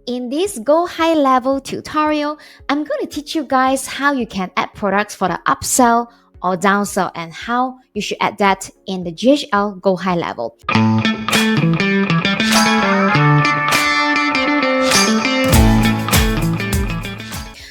in this Go High Level tutorial, I'm going to teach you guys how you can add products for the upsell or downsell and how you should add that in the GHL Go High Level.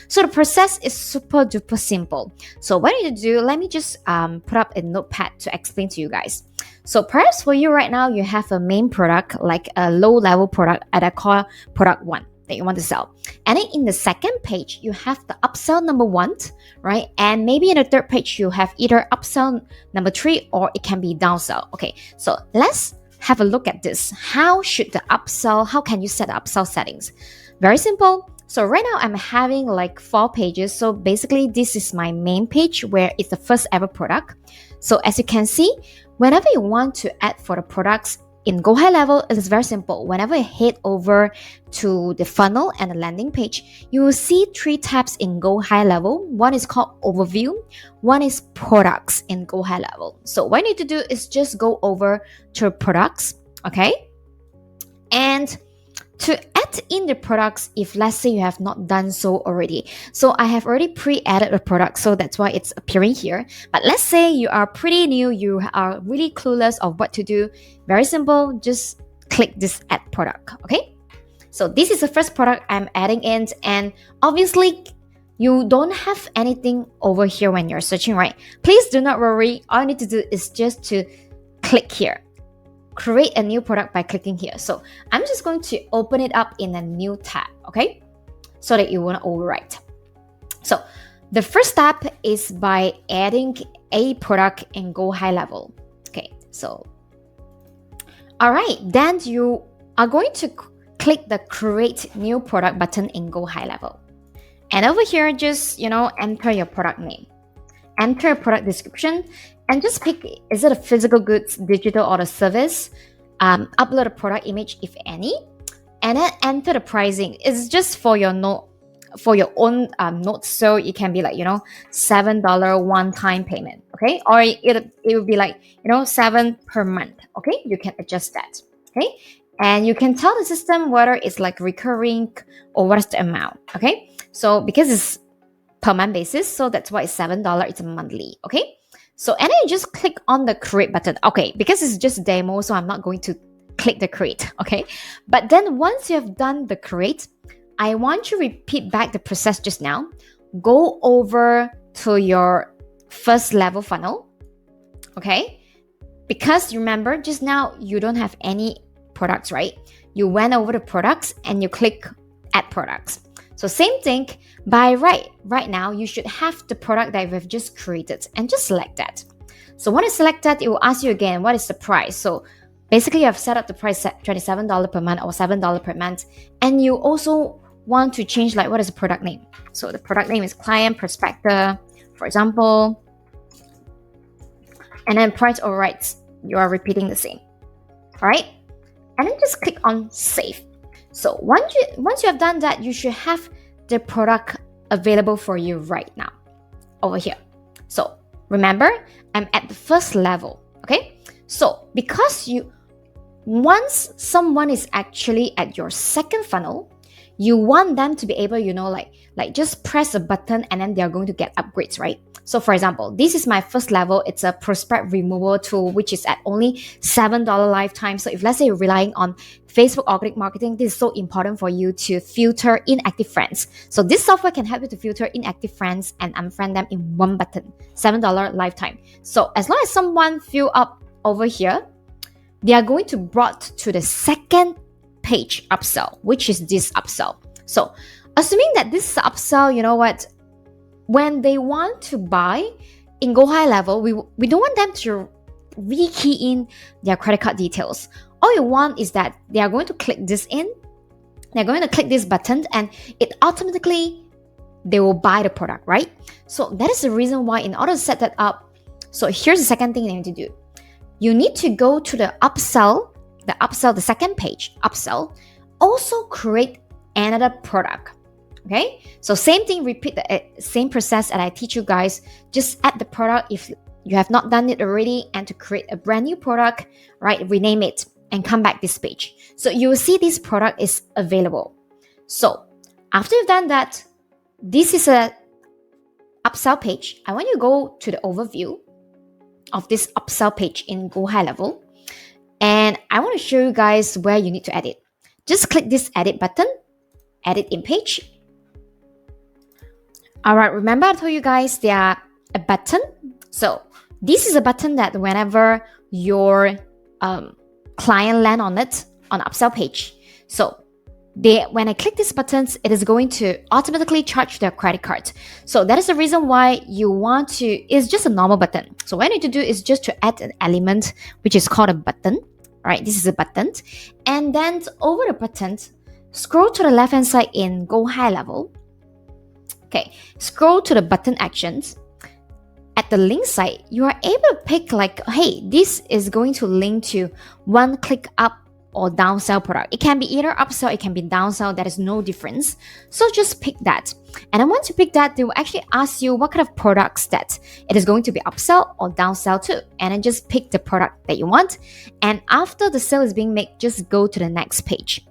So the process is super duper simple. So what you need to do, let me just put up a notepad to explain to you guys. So perhaps for you right now, you have a main product, like a low level product at a core product 1 that you want to sell. And then in the second page, you have the upsell number 1, right? And maybe in the third page, you have either upsell number 3 or it can be downsell. Okay, so let's have a look at this. How can you set the upsell settings? Very simple. So right now I'm having like 4 pages. So basically this is my main page where it's the first ever product. So as you can see, whenever you want to add for the products in Go High Level, it is very simple. Whenever you head over to the funnel and the landing page, you will see 3 tabs in Go High Level. One is called Overview. One is Products in Go High Level. So what you need to do is just go over to Products, okay? And to add in the products, if let's say you have not done so already. So I have already pre-added a product, so that's why it's appearing here. But let's say you are pretty new, you are really clueless of what to do. Very simple, just click this add product, okay? So this is the first product I'm adding in, and obviously you don't have anything over here when you're searching, right? Please do not worry. All you need to do is just to click here. Create a new product by clicking here. So I'm just going to open it up in a new tab, okay? So that you won't overwrite. So the first step is by adding a product in Go High Level. Okay, so all right, then you are going to click the Create New Product button in Go High Level. And over here, just, enter your product name. Enter a product description and just pick, is it a physical goods, digital, or a service? Upload a product image if any, and then enter the pricing. It's just for your own notes, so it can be like $7 one-time payment, okay? Or it will be like $7 per month, okay? You can adjust that, okay? And you can tell the system whether it's like recurring or what is the amount, okay? So because it's per month basis, so that's why it's $7. It's a monthly, okay? So, and then you just click on the create button. Okay, because it's just demo, so I'm not going to click the create, okay? But then once you have done the create, I want you to repeat back the process just now. Go over to your first level funnel, okay? Because remember, just now you don't have any products, right? You went over the products and you click add products. So same thing, by right now, you should have the product that we've just created and just select that. So when you select that, it will ask you again, what is the price? So basically, you have set up the price at $27 per month or $7 per month. And you also want to change like, what is the product name? So the product name is Client Prospector, for example. And then price or rights, you are repeating the same. All right? And then just click on Save. So once you have done that, you should have the product available for you right now over here. So remember, I'm at the first level, okay? So because once someone is actually at your second funnel, you want them to be able, like just press a button and then they're going to get upgrades, right? So for example, this is my first level. It's a prospect removal tool, which is at only $7 lifetime. So if let's say you're relying on Facebook organic marketing, this is so important for you to filter inactive friends. So this software can help you to filter inactive friends and unfriend them in one button, $7 lifetime. So as long as someone fill up over here, they are going to brought to the second page upsell, which is this upsell. So assuming that this is upsell, you know what? When they want to buy in Go High Level, we don't want them to re-key in their credit card details. All you want is that they are going to click this in, they're going to click this button, and it automatically, they will buy the product, right? So that is the reason why in order to set that up, so here's the second thing you need to do. You need to go to the upsell, the second page, upsell, also create another product. Okay, so same thing, repeat the same process that I teach you guys. Just add the product if you have not done it already, and to create a brand new product, right? Rename it and come back this page. So you will see this product is available. So after you've done that, this is a upsell page. I want you to go to the overview of this upsell page in Go High Level. And I want to show you guys where you need to edit. Just click this edit button, edit in page. All right, remember I told you guys there are a button. So this is a button that whenever your client land on it on upsell page, so when I click these buttons, it is going to automatically charge their credit card. So that is the reason why you want to, it's just a normal button. So what you need to do is just to add an element, which is called a button. All right, this is a button. And then over the button, scroll to the left-hand side in Go High Level. Okay, scroll to the button actions. At the link side, you are able to pick like, hey, this is going to link to one click up or downsell product. It can be either upsell, it can be downsell, that is no difference. So just pick that. And then once you pick that, they will actually ask you what kind of products that it is going to be upsell or downsell to. And then just pick the product that you want. And after the sale is being made, just go to the next page.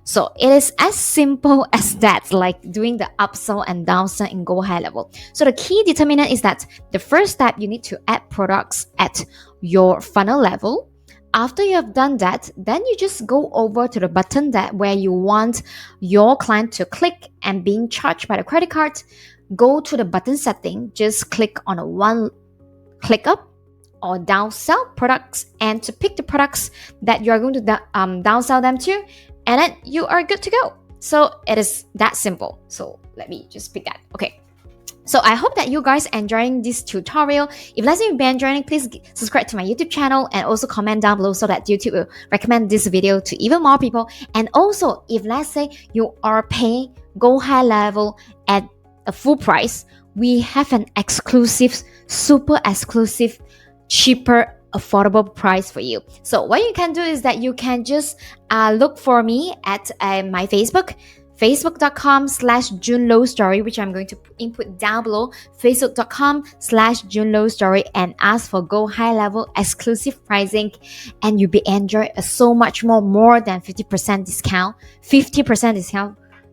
So it is as simple as that, like doing the upsell and downsell in Go High Level. So the key determinant is that the first step, you need to add products at your funnel level. After you have done that, then you just go over to the button that where you want your client to click and being charged by the credit card. Go to the button setting, just click on a one click up or downsell products, and to pick the products that you are going to downsell them to, and then you are good to go. So it is that simple. So let me just pick that. Okay. So I hope that you guys are enjoying this tutorial. If let's say you've been enjoying, please subscribe to my YouTube channel and also comment down below so that YouTube will recommend this video to even more people. And also, if let's say you are paying Go High Level at a full price, we have an exclusive, super exclusive, cheaper, affordable price for you. So what you can do is that you can just look for me at my facebook.com/JuneLowStory, which I'm going to input down below, facebook.com/JuneLowStory, and ask for Go High Level exclusive pricing, and you'll be enjoying so much more than 50% discount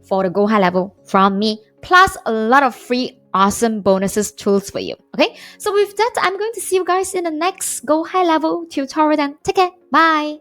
for the Go High Level from me, plus a lot of free awesome bonuses tools for you. Okay, so with that, I'm going to see you guys in the next Go High Level tutorial then. Take care. Bye.